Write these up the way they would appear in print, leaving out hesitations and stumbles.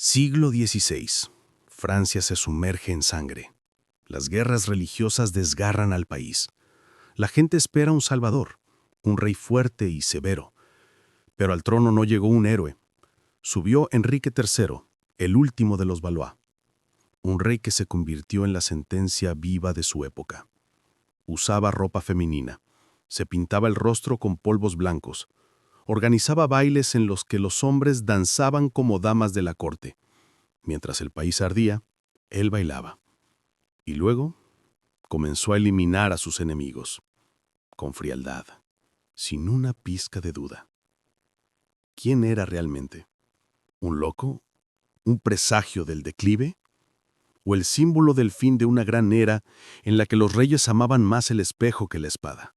Siglo XVI. Francia se sumerge en sangre. Las guerras religiosas desgarran al país. La gente espera un salvador, un rey fuerte y severo. Pero al trono no llegó un héroe. Subió Enrique III, el último de los Valois. Un rey que se convirtió en la sentencia viva de su época. Usaba ropa femenina. Se pintaba el rostro con polvos blancos. Organizaba bailes en los que los hombres danzaban como damas de la corte. Mientras el país ardía, él bailaba. Y luego comenzó a eliminar a sus enemigos, con frialdad, sin una pizca de duda. ¿Quién era realmente? ¿Un loco? ¿Un presagio del declive? ¿O el símbolo del fin de una gran era en la que los reyes amaban más el espejo que la espada?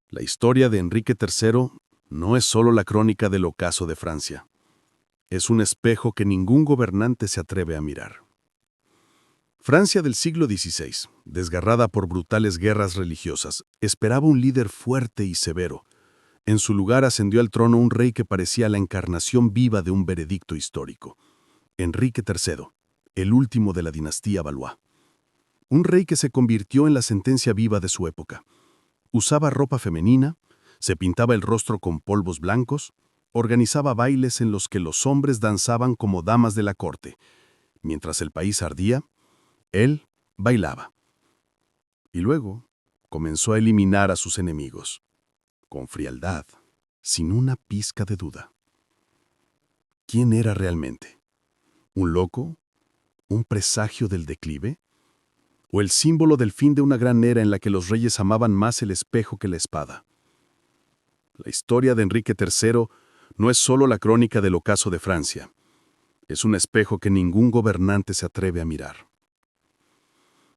La historia de Enrique III no es solo la crónica del ocaso de Francia. Es un espejo que ningún gobernante se atreve a mirar. Francia del siglo XVI, desgarrada por brutales guerras religiosas, esperaba un líder fuerte y severo. En su lugar ascendió al trono un rey que parecía la encarnación viva de un veredicto histórico. Enrique III, el último de la dinastía Valois. Un rey que se convirtió en la sentencia viva de su época. Usaba ropa femenina, se pintaba el rostro con polvos blancos, organizaba bailes en los que los hombres danzaban como damas de la corte. Mientras el país ardía, él bailaba. Y luego comenzó a eliminar a sus enemigos, con frialdad, sin una pizca de duda. ¿Quién era realmente? ¿Un loco? ¿Un presagio del declive? ¿O el símbolo del fin de una gran era en la que los reyes amaban más el espejo que la espada? La historia de Enrique III no es solo la crónica del ocaso de Francia. Es un espejo que ningún gobernante se atreve a mirar.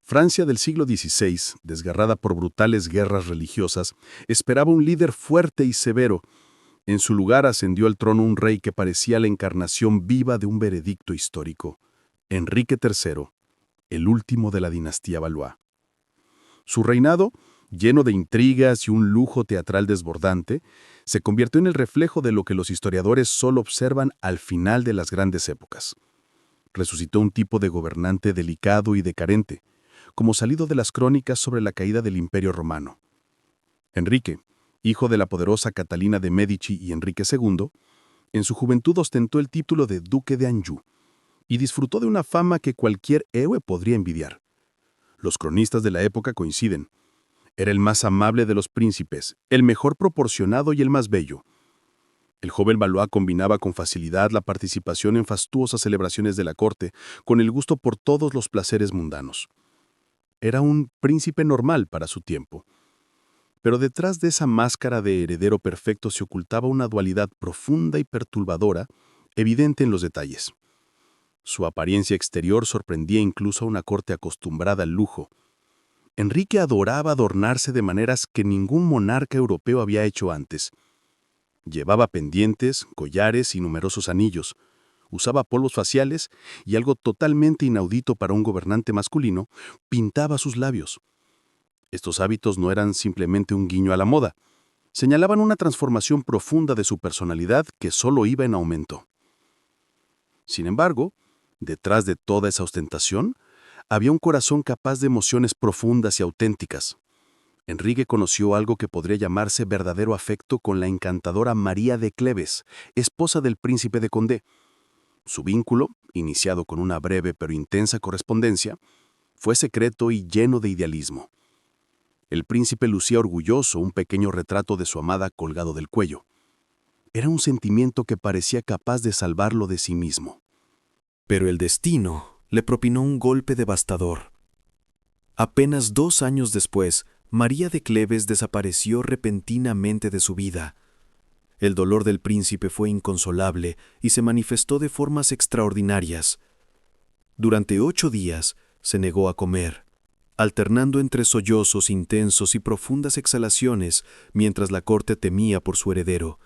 Francia del siglo XVI, desgarrada por brutales guerras religiosas, esperaba un líder fuerte y severo. En su lugar ascendió al trono un rey que parecía la encarnación viva de un veredicto histórico. Enrique III, el último de la dinastía Valois. Su reinado, lleno de intrigas y un lujo teatral desbordante, se convirtió en el reflejo de lo que los historiadores solo observan al final de las grandes épocas. Resucitó un tipo de gobernante delicado y decadente, como salido de las crónicas sobre la caída del Imperio Romano. Enrique, hijo de la poderosa Catalina de Medici y Enrique II, en su juventud ostentó el título de Duque de Anjou y disfrutó de una fama que cualquier héroe podría envidiar. Los cronistas de la época coinciden. Era el más amable de los príncipes, el mejor proporcionado y el más bello. El joven Valois combinaba con facilidad la participación en fastuosas celebraciones de la corte con el gusto por todos los placeres mundanos. Era un príncipe normal para su tiempo. Pero detrás de esa máscara de heredero perfecto se ocultaba una dualidad profunda y perturbadora, evidente en los detalles. Su apariencia exterior sorprendía incluso a una corte acostumbrada al lujo. Enrique adoraba adornarse de maneras que ningún monarca europeo había hecho antes. Llevaba pendientes, collares y numerosos anillos. Usaba polvos faciales y algo totalmente inaudito para un gobernante masculino, pintaba sus labios. Estos hábitos no eran simplemente un guiño a la moda. Señalaban una transformación profunda de su personalidad que solo iba en aumento. Sin embargo, detrás de toda esa ostentación, había un corazón capaz de emociones profundas y auténticas. Enrique conoció algo que podría llamarse verdadero afecto con la encantadora María de Cleves, esposa del príncipe de Condé. Su vínculo, iniciado con una breve pero intensa correspondencia, fue secreto y lleno de idealismo. El príncipe lucía orgulloso un pequeño retrato de su amada colgado del cuello. Era un sentimiento que parecía capaz de salvarlo de sí mismo. Pero el destino le propinó un golpe devastador. Apenas 2 años después, María de Cleves desapareció repentinamente de su vida. El dolor del príncipe fue inconsolable y se manifestó de formas extraordinarias. Durante 8 días se negó a comer, alternando entre sollozos intensos y profundas exhalaciones mientras la corte temía por su heredero.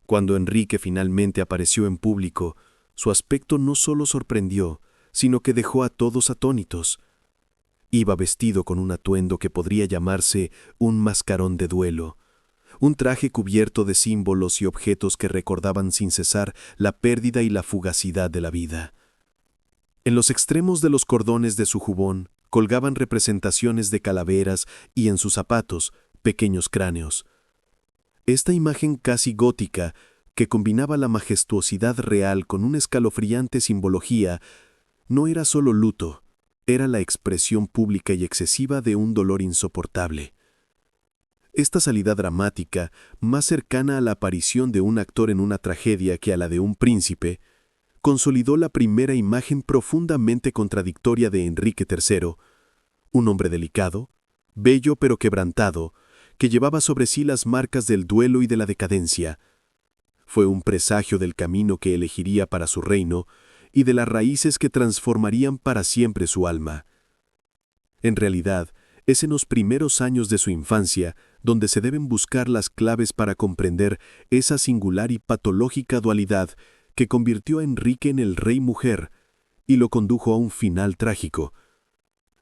Cuando Enrique finalmente apareció en público, su aspecto no solo sorprendió, sino que dejó a todos atónitos. Iba vestido con un atuendo que podría llamarse un mascarón de duelo, un traje cubierto de símbolos y objetos que recordaban sin cesar la pérdida y la fugacidad de la vida. En los extremos de los cordones de su jubón colgaban representaciones de calaveras y en sus zapatos pequeños cráneos. Esta imagen casi gótica, que combinaba la majestuosidad real con una escalofriante simbología, no era solo luto, era la expresión pública y excesiva de un dolor insoportable. Esta salida dramática, más cercana a la aparición de un actor en una tragedia que a la de un príncipe, consolidó la primera imagen profundamente contradictoria de Enrique III, un hombre delicado, bello pero quebrantado, que llevaba sobre sí las marcas del duelo y de la decadencia. Fue un presagio del camino que elegiría para su reino y de las raíces que transformarían para siempre su alma. En realidad, es en los primeros años de su infancia donde se deben buscar las claves para comprender esa singular y patológica dualidad que convirtió a Enrique en el rey-mujer y lo condujo a un final trágico.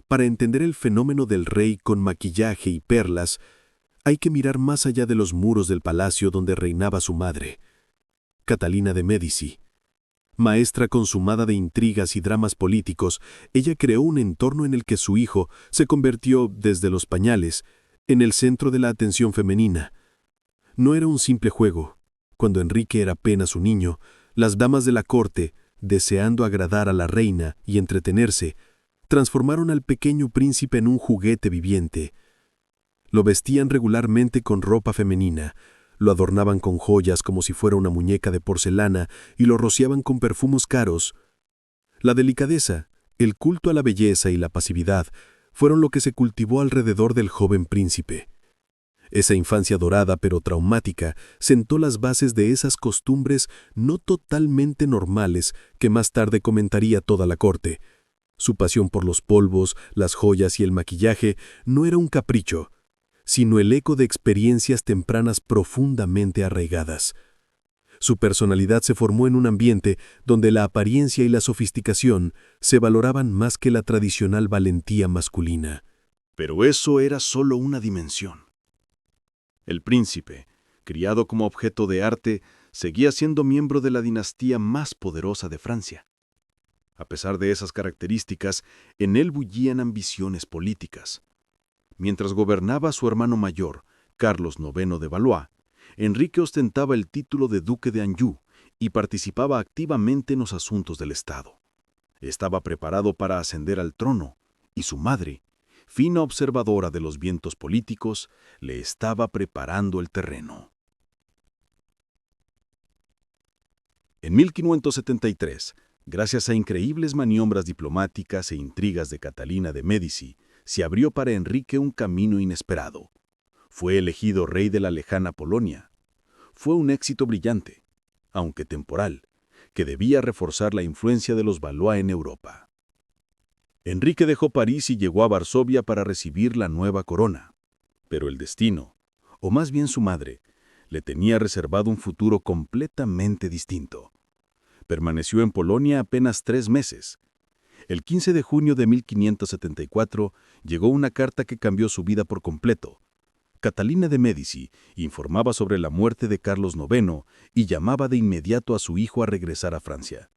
Para entender el fenómeno del rey con maquillaje y perlas, hay que mirar más allá de los muros del palacio donde reinaba su madre, Catalina de Médici. Maestra consumada de intrigas y dramas políticos, ella creó un entorno en el que su hijo se convirtió, desde los pañales, en el centro de la atención femenina. No era un simple juego. Cuando Enrique era apenas un niño, las damas de la corte, deseando agradar a la reina y entretenerse, transformaron al pequeño príncipe en un juguete viviente. Lo vestían regularmente con ropa femenina, lo adornaban con joyas como si fuera una muñeca de porcelana y lo rociaban con perfumos caros. La delicadeza, el culto a la belleza y la pasividad fueron lo que se cultivó alrededor del joven príncipe. Esa infancia dorada pero traumática sentó las bases de esas costumbres no totalmente normales que más tarde comentaría toda la corte. Su pasión por los polvos, las joyas y el maquillaje no era un capricho, sino el eco de experiencias tempranas profundamente arraigadas. Su personalidad se formó en un ambiente donde la apariencia y la sofisticación se valoraban más que la tradicional valentía masculina. Pero eso era solo una dimensión. El príncipe, criado como objeto de arte, seguía siendo miembro de la dinastía más poderosa de Francia. A pesar de esas características, en él bullían ambiciones políticas. Mientras gobernaba su hermano mayor, Carlos IX de Valois, Enrique ostentaba el título de duque de Anjou y participaba activamente en los asuntos del Estado. Estaba preparado para ascender al trono, y su madre, fina observadora de los vientos políticos, le estaba preparando el terreno. En 1573, gracias a increíbles maniobras diplomáticas e intrigas de Catalina de Médici, se abrió para Enrique un camino inesperado. Fue elegido rey de la lejana Polonia. Fue un éxito brillante, aunque temporal, que debía reforzar la influencia de los Valois en Europa. Enrique dejó París y llegó a Varsovia para recibir la nueva corona. Pero el destino, o más bien su madre, le tenía reservado un futuro completamente distinto. Permaneció en Polonia apenas 3 meses. El 15 de junio de 1574 llegó una carta que cambió su vida por completo. Catalina de Médici informaba sobre la muerte de Carlos IX y llamaba de inmediato a su hijo a regresar a Francia.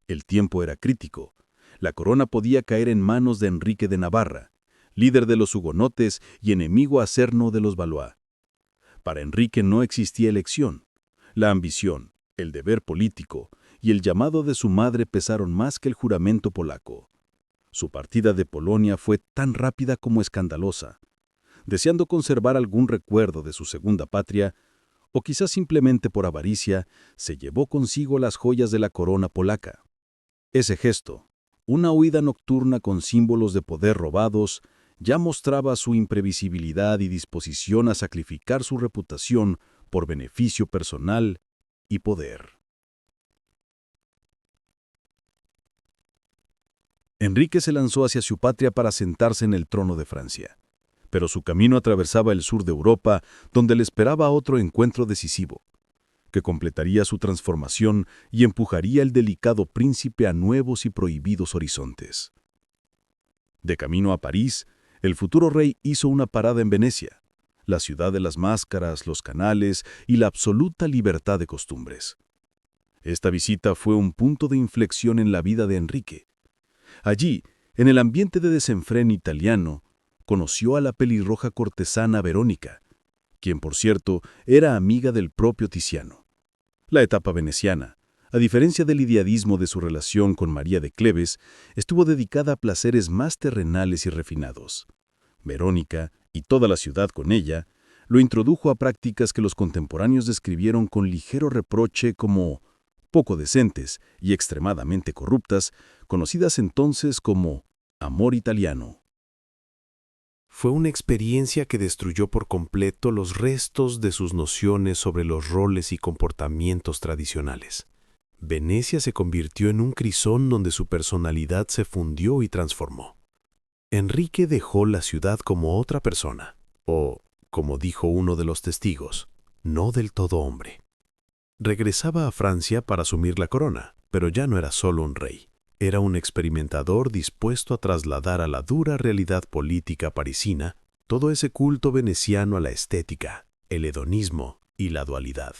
El tiempo era crítico. La corona podía caer en manos de Enrique de Navarra, líder de los hugonotes y enemigo acérrimo de los Valois. Para Enrique no existía elección. La ambición, el deber político y el llamado de su madre pesaron más que el juramento polaco. Su partida de Polonia fue tan rápida como escandalosa. Deseando conservar algún recuerdo de su segunda patria, o quizás simplemente por avaricia, se llevó consigo las joyas de la corona polaca. Ese gesto, una huida nocturna con símbolos de poder robados, ya mostraba su imprevisibilidad y disposición a sacrificar su reputación por beneficio personal y poder. Enrique se lanzó hacia su patria para sentarse en el trono de Francia, pero su camino atravesaba el sur de Europa, donde le esperaba otro encuentro decisivo, que completaría su transformación y empujaría al delicado príncipe a nuevos y prohibidos horizontes. De camino a París, el futuro rey hizo una parada en Venecia. la ciudad de las máscaras, los canales y la absoluta libertad de costumbres. Esta visita fue un punto de inflexión en la vida de Enrique. Allí, en el ambiente de desenfreno italiano, conoció a la pelirroja cortesana Verónica, quien, por cierto, era amiga del propio Tiziano. La etapa veneciana, a diferencia del idealismo de su relación con María de Cleves, estuvo dedicada a placeres más terrenales y refinados. Verónica, y toda la ciudad con ella, lo introdujo a prácticas que los contemporáneos describieron con ligero reproche como poco decentes y extremadamente corruptas, conocidas entonces como amor italiano. Fue una experiencia que destruyó por completo los restos de sus nociones sobre los roles y comportamientos tradicionales. Venecia se convirtió en un crisol donde su personalidad se fundió y transformó. Enrique dejó la ciudad como otra persona, o, como dijo uno de los testigos, no del todo hombre. Regresaba a Francia para asumir la corona, pero ya no era solo un rey. Era un experimentador dispuesto a trasladar a la dura realidad política parisina todo ese culto veneciano a la estética, el hedonismo y la dualidad.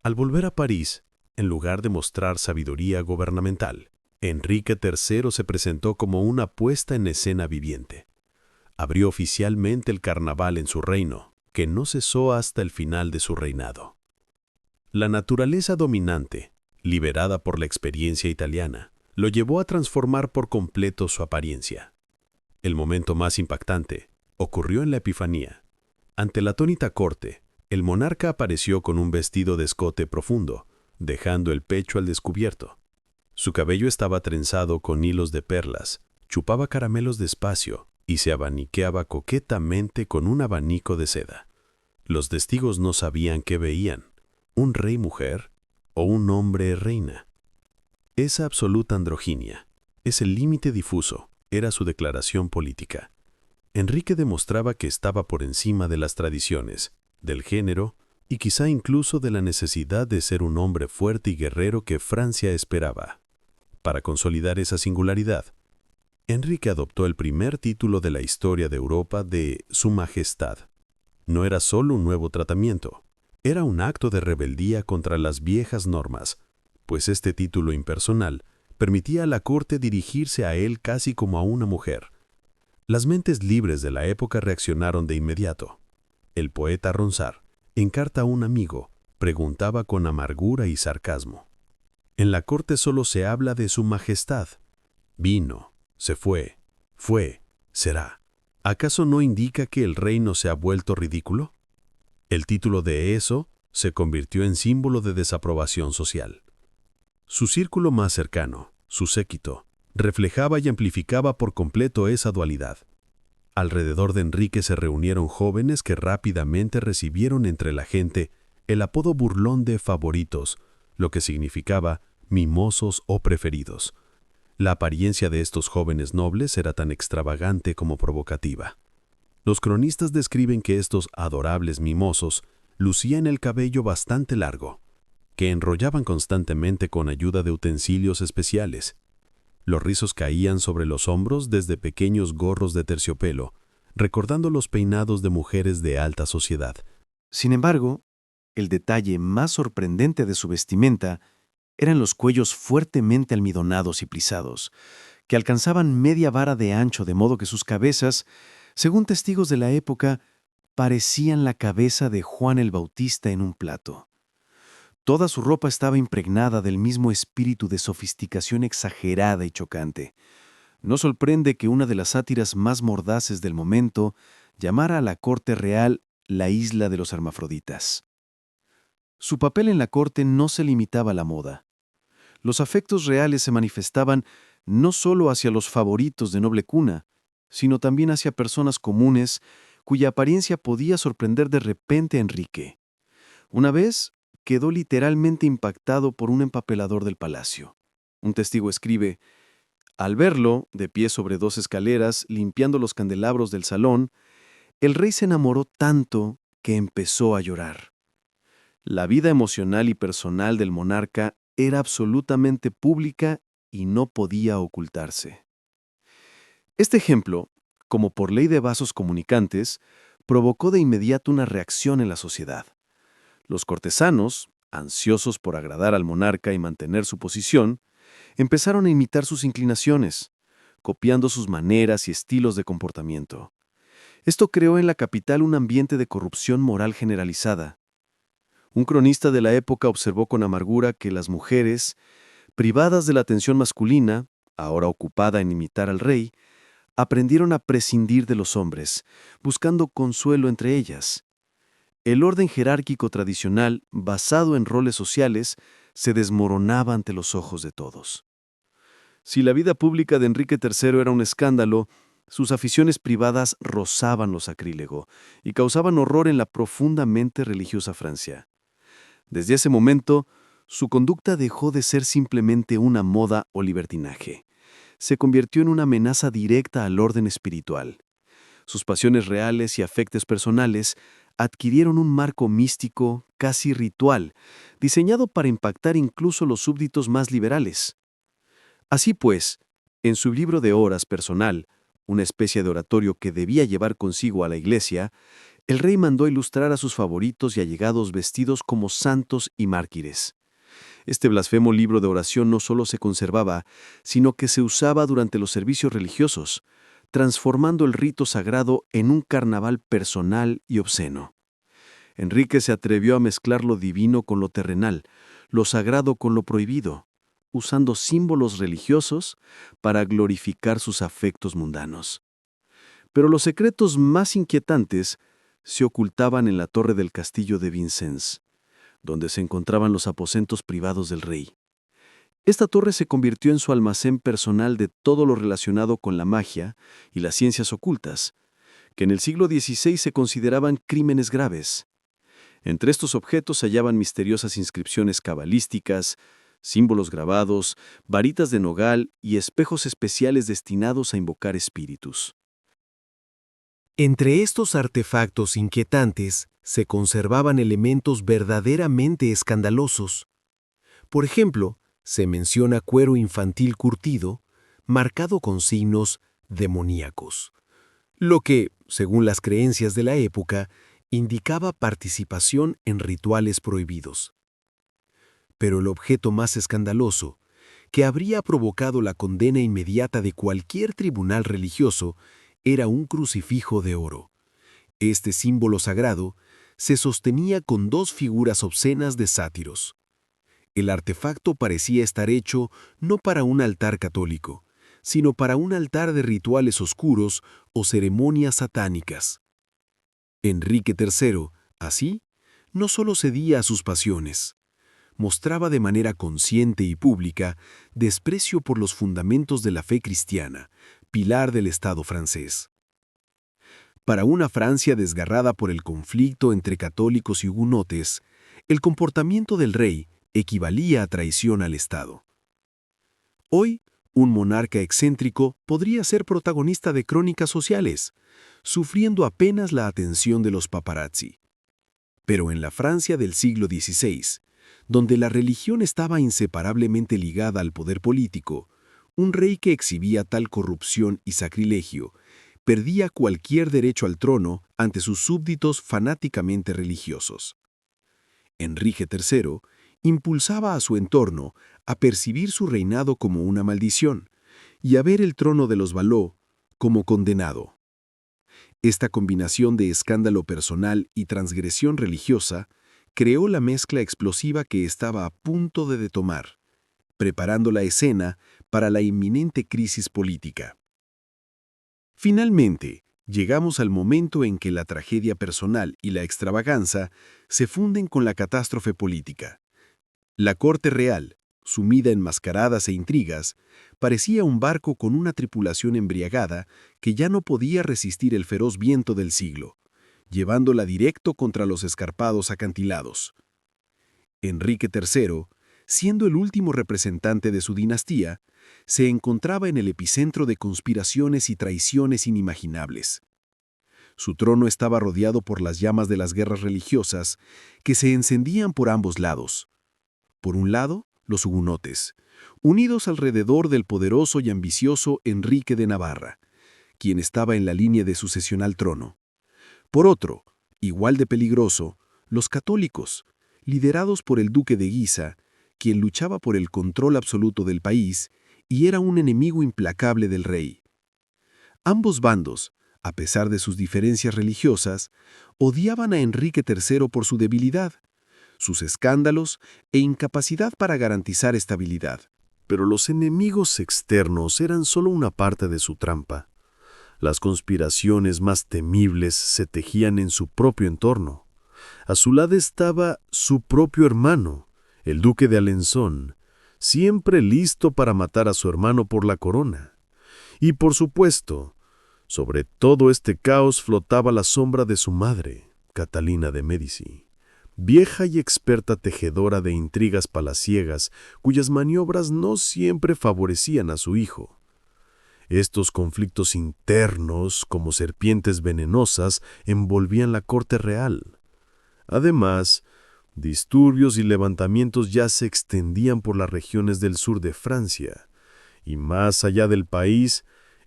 Al volver a París, en lugar de mostrar sabiduría gubernamental, Enrique III se presentó como una puesta en escena viviente. Abrió oficialmente el carnaval en su reino, que no cesó hasta el final de su reinado. La naturaleza dominante, liberada por la experiencia italiana, lo llevó a transformar por completo su apariencia. El momento más impactante ocurrió en la Epifanía. Ante la atónita corte, el monarca apareció con un vestido de escote profundo, dejando el pecho al descubierto. Su cabello estaba trenzado con hilos de perlas, chupaba caramelos despacio y se abaniqueaba coquetamente con un abanico de seda. Los testigos no sabían qué veían, un rey mujer o un hombre reina. Esa absoluta androginia, ese límite difuso, era su declaración política. Enrique demostraba que estaba por encima de las tradiciones, del género y quizá incluso de la necesidad de ser un hombre fuerte y guerrero que Francia esperaba. Para consolidar esa singularidad, Enrique adoptó el primer título de la historia de Europa de Su Majestad. No era solo un nuevo tratamiento, era un acto de rebeldía contra las viejas normas, pues este título impersonal permitía a la corte dirigirse a él casi como a una mujer. Las mentes libres de la época reaccionaron de inmediato. El poeta Ronsard, en carta a un amigo, preguntaba con amargura y sarcasmo: «En la corte solo se habla de su majestad. Vino, se fue, será. ¿Acaso no indica que el reino se ha vuelto ridículo?» El título de eso se convirtió en símbolo de desaprobación social. Su círculo más cercano, su séquito, reflejaba y amplificaba por completo esa dualidad. Alrededor de Enrique se reunieron jóvenes que rápidamente recibieron entre la gente el apodo burlón de favoritos, lo que significaba mimosos o preferidos. La apariencia de estos jóvenes nobles era tan extravagante como provocativa. Los cronistas describen que estos adorables mimosos lucían el cabello bastante largo, que enrollaban constantemente con ayuda de utensilios especiales. Los rizos caían sobre los hombros desde pequeños gorros de terciopelo, recordando los peinados de mujeres de alta sociedad. Sin embargo, el detalle más sorprendente de su vestimenta eran los cuellos fuertemente almidonados y plisados, que alcanzaban media vara de ancho, de modo que sus cabezas, según testigos de la época, parecían la cabeza de Juan el Bautista en un plato. Toda su ropa estaba impregnada del mismo espíritu de sofisticación exagerada y chocante. No sorprende que una de las sátiras más mordaces del momento llamara a la corte real la isla de los hermafroditas. Su papel en la corte no se limitaba a la moda. Los afectos reales se manifestaban no solo hacia los favoritos de noble cuna, sino también hacia personas comunes cuya apariencia podía sorprender de repente a Enrique. Una vez quedó literalmente impactado por un empapelador del palacio. Un testigo escribe: «Al verlo, de pie sobre dos escaleras, limpiando los candelabros del salón, el rey se enamoró tanto que empezó a llorar». La vida emocional y personal del monarca era absolutamente pública y no podía ocultarse. Este ejemplo, como por ley de vasos comunicantes, provocó de inmediato una reacción en la sociedad. Los cortesanos, ansiosos por agradar al monarca y mantener su posición, empezaron a imitar sus inclinaciones, copiando sus maneras y estilos de comportamiento. Esto creó en la capital un ambiente de corrupción moral generalizada. Un cronista de la época observó con amargura que las mujeres, privadas de la atención masculina, ahora ocupada en imitar al rey, aprendieron a prescindir de los hombres, buscando consuelo entre ellas. El orden jerárquico tradicional, basado en roles sociales, se desmoronaba ante los ojos de todos. Si la vida pública de Enrique III era un escándalo, sus aficiones privadas rozaban lo sacrílego y causaban horror en la profundamente religiosa Francia. Desde ese momento, su conducta dejó de ser simplemente una moda o libertinaje. Se convirtió en una amenaza directa al orden espiritual. Sus pasiones reales y afectos personales adquirieron un marco místico, casi ritual, diseñado para impactar incluso los súbditos más liberales. Así pues, en su libro de horas personal, una especie de oratorio que debía llevar consigo a la iglesia, el rey mandó ilustrar a sus favoritos y allegados vestidos como santos y mártires. Este blasfemo libro de oración no solo se conservaba, sino que se usaba durante los servicios religiosos, transformando el rito sagrado en un carnaval personal y obsceno. Enrique se atrevió a mezclar lo divino con lo terrenal, lo sagrado con lo prohibido, usando símbolos religiosos para glorificar sus afectos mundanos. Pero los secretos más inquietantes se ocultaban en la torre del castillo de Vincennes, donde se encontraban los aposentos privados del rey. Esta torre se convirtió en su almacén personal de todo lo relacionado con la magia y las ciencias ocultas, que en el siglo XVI se consideraban crímenes graves. Entre estos objetos se hallaban misteriosas inscripciones cabalísticas, símbolos grabados, varitas de nogal y espejos especiales destinados a invocar espíritus. Entre estos artefactos inquietantes se conservaban elementos verdaderamente escandalosos. Por ejemplo, se menciona cuero infantil curtido, marcado con signos demoníacos, lo que, según las creencias de la época, indicaba participación en rituales prohibidos. Pero el objeto más escandaloso, que habría provocado la condena inmediata de cualquier tribunal religioso, era un crucifijo de oro. Este símbolo sagrado se sostenía con dos figuras obscenas de sátiros. El artefacto parecía estar hecho no para un altar católico, sino para un altar de rituales oscuros o ceremonias satánicas. Enrique III, así, no solo cedía a sus pasiones, mostraba de manera consciente y pública desprecio por los fundamentos de la fe cristiana, pilar del Estado francés. Para una Francia desgarrada por el conflicto entre católicos y hugonotes, el comportamiento del rey equivalía a traición al Estado. Hoy, un monarca excéntrico podría ser protagonista de crónicas sociales, sufriendo apenas la atención de los paparazzi. Pero en la Francia del siglo XVI, donde la religión estaba inseparablemente ligada al poder político, un rey que exhibía tal corrupción y sacrilegio perdía cualquier derecho al trono ante sus súbditos fanáticamente religiosos. Enrique III impulsaba a su entorno a percibir su reinado como una maldición y a ver el trono de los Valois como condenado. Esta combinación de escándalo personal y transgresión religiosa creó la mezcla explosiva que estaba a punto de detonar, preparando la escena para la inminente crisis política. Finalmente, llegamos al momento en que la tragedia personal y la extravaganza se funden con la catástrofe política. La corte real, sumida en mascaradas e intrigas, parecía un barco con una tripulación embriagada que ya no podía resistir el feroz viento del siglo, llevándola directo contra los escarpados acantilados. Enrique III, siendo el último representante de su dinastía, se encontraba en el epicentro de conspiraciones y traiciones inimaginables. Su trono estaba rodeado por las llamas de las guerras religiosas que se encendían por ambos lados. Por un lado, los hugonotes, unidos alrededor del poderoso y ambicioso Enrique de Navarra, quien estaba en la línea de sucesión al trono. Por otro, igual de peligroso, los católicos, liderados por el duque de Guisa, quien luchaba por el control absoluto del país y era un enemigo implacable del rey. Ambos bandos, a pesar de sus diferencias religiosas, odiaban a Enrique III por su debilidad, sus escándalos e incapacidad para garantizar estabilidad. Pero los enemigos externos eran solo una parte de su trampa. Las conspiraciones más temibles se tejían en su propio entorno. A su lado estaba su propio hermano, el duque de Alençon, siempre listo para matar a su hermano por la corona. Y por supuesto, sobre todo este caos flotaba la sombra de su madre, Catalina de Médici, vieja y experta tejedora de intrigas palaciegas, cuyas maniobras no siempre favorecían a su hijo. Estos conflictos internos, como serpientes venenosas, envolvían la corte real. Además, disturbios y levantamientos ya se extendían por las regiones del sur de Francia, y más allá del país,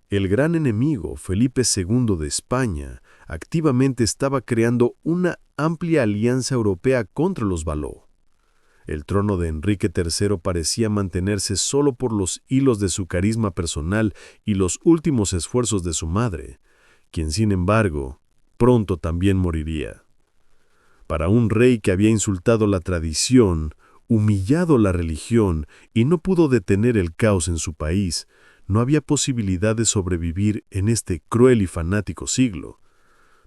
el gran enemigo, Felipe II de España, activamente estaba creando una amplia alianza europea contra los Valois. El trono de Enrique III parecía mantenerse solo por los hilos de su carisma personal y los últimos esfuerzos de su madre, quien, sin embargo, pronto también moriría. Para un rey que había insultado la tradición, humillado la religión y no pudo detener el caos en su país, no había posibilidad de sobrevivir en este cruel y fanático siglo.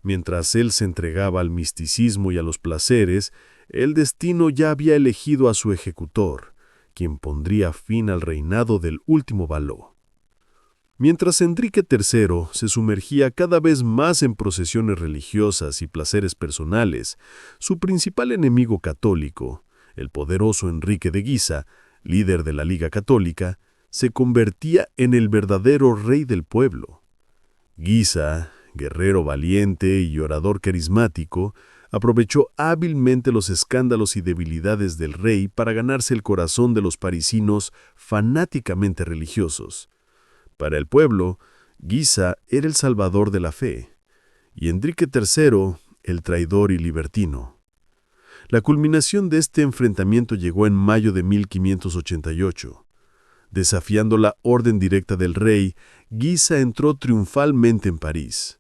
Mientras él se entregaba al misticismo y a los placeres, el destino ya había elegido a su ejecutor, quien pondría fin al reinado del último Valois. Mientras Enrique III se sumergía cada vez más en procesiones religiosas y placeres personales, su principal enemigo católico, el poderoso Enrique de Guisa, líder de la Liga Católica, se convertía en el verdadero rey del pueblo. Guisa, guerrero valiente y orador carismático, aprovechó hábilmente los escándalos y debilidades del rey para ganarse el corazón de los parisinos fanáticamente religiosos. Para el pueblo, Guisa era el salvador de la fe, y Enrique III el traidor y libertino. La culminación de este enfrentamiento llegó en mayo de 1588. Desafiando la orden directa del rey, Guisa entró triunfalmente en París.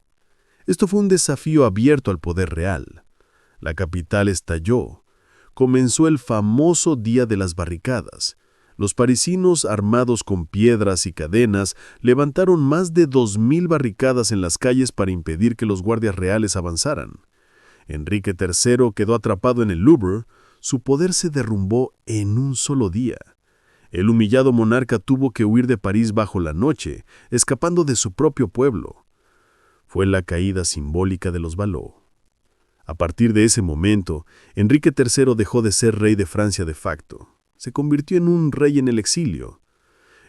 Esto fue un desafío abierto al poder real. La capital estalló. Comenzó el famoso Día de las Barricadas. Los parisinos, armados con piedras y cadenas, levantaron más de 2000 barricadas en las calles para impedir que los guardias reales avanzaran. Enrique III quedó atrapado en el Louvre. Su poder se derrumbó en un solo día. El humillado monarca tuvo que huir de París bajo la noche, escapando de su propio pueblo. Fue la caída simbólica de los Valois. A partir de ese momento, Enrique III dejó de ser rey de Francia de facto. Se convirtió en un rey en el exilio.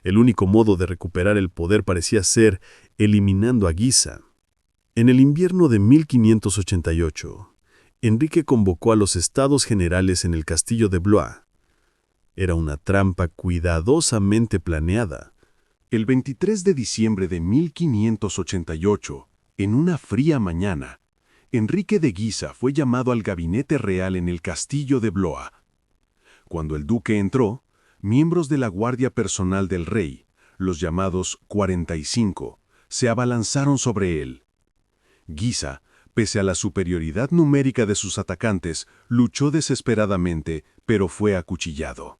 El único modo de recuperar el poder parecía ser eliminando a Guisa. En el invierno de 1588, Enrique convocó a los Estados Generales en el castillo de Blois. Era una trampa cuidadosamente planeada. El 23 de diciembre de 1588, en una fría mañana, Enrique de Guisa fue llamado al gabinete real en el castillo de Blois. Cuando el duque entró, miembros de la guardia personal del rey, los llamados 45, se abalanzaron sobre él. Guisa, pese a la superioridad numérica de sus atacantes, luchó desesperadamente, pero fue acuchillado.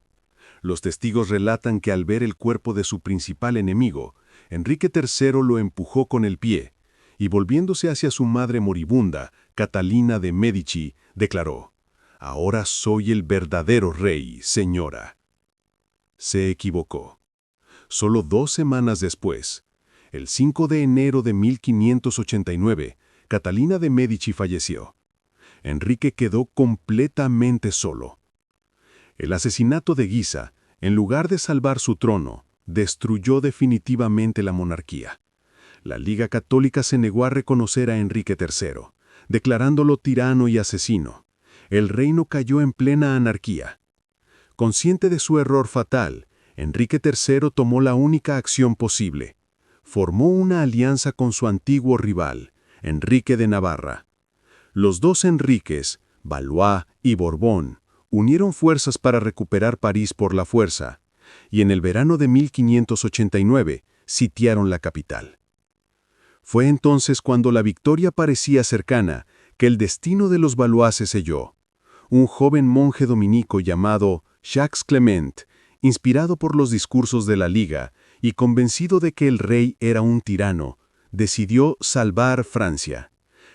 Los testigos relatan que al ver el cuerpo de su principal enemigo, Enrique III lo empujó con el pie y volviéndose hacia su madre moribunda, Catalina de Médici, declaró: «Ahora soy el verdadero rey, señora». Se equivocó. Solo 2 semanas después, el 5 de enero de 1589, Catalina de Médici falleció. Enrique quedó completamente solo. El asesinato de Guisa, en lugar de salvar su trono, destruyó definitivamente la monarquía. La Liga Católica se negó a reconocer a Enrique III, declarándolo tirano y asesino. El reino cayó en plena anarquía. Consciente de su error fatal, Enrique III tomó la única acción posible. Formó una alianza con su antiguo rival, Enrique de Navarra. Los dos Enriques, Valois y Borbón, unieron fuerzas para recuperar París por la fuerza, y en el verano de 1589 sitiaron la capital. Fue entonces cuando la victoria parecía cercana que el destino de los Valois se selló. Un joven monje dominico llamado Jacques Clement, inspirado por los discursos de la Liga y convencido de que el rey era un tirano, decidió salvar Francia.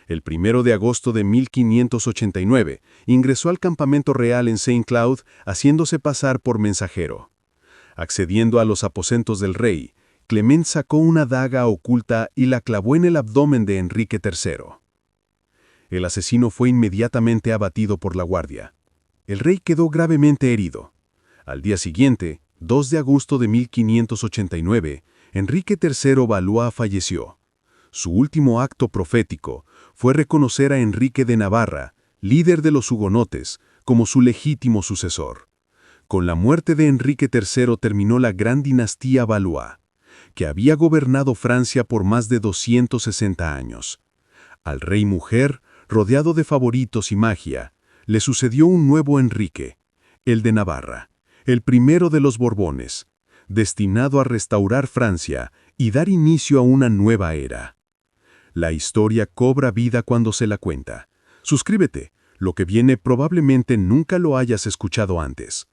El 1 de agosto de 1589 ingresó al campamento real en Saint-Cloud haciéndose pasar por mensajero. Accediendo a los aposentos del rey, Clement sacó una daga oculta y la clavó en el abdomen de Enrique III. El asesino fue inmediatamente abatido por la guardia. El rey quedó gravemente herido. Al día siguiente, 2 de agosto de 1589, Enrique III Valois falleció. Su último acto profético fue reconocer a Enrique de Navarra, líder de los hugonotes, como su legítimo sucesor. Con la muerte de Enrique III terminó la gran dinastía Valois, que había gobernado Francia por más de 260 años. Al rey mujer, rodeado de favoritos y magia, le sucedió un nuevo Enrique, el de Navarra, el primero de los Borbones, destinado a restaurar Francia y dar inicio a una nueva era. La historia cobra vida cuando se la cuenta. Suscríbete, lo que viene probablemente nunca lo hayas escuchado antes.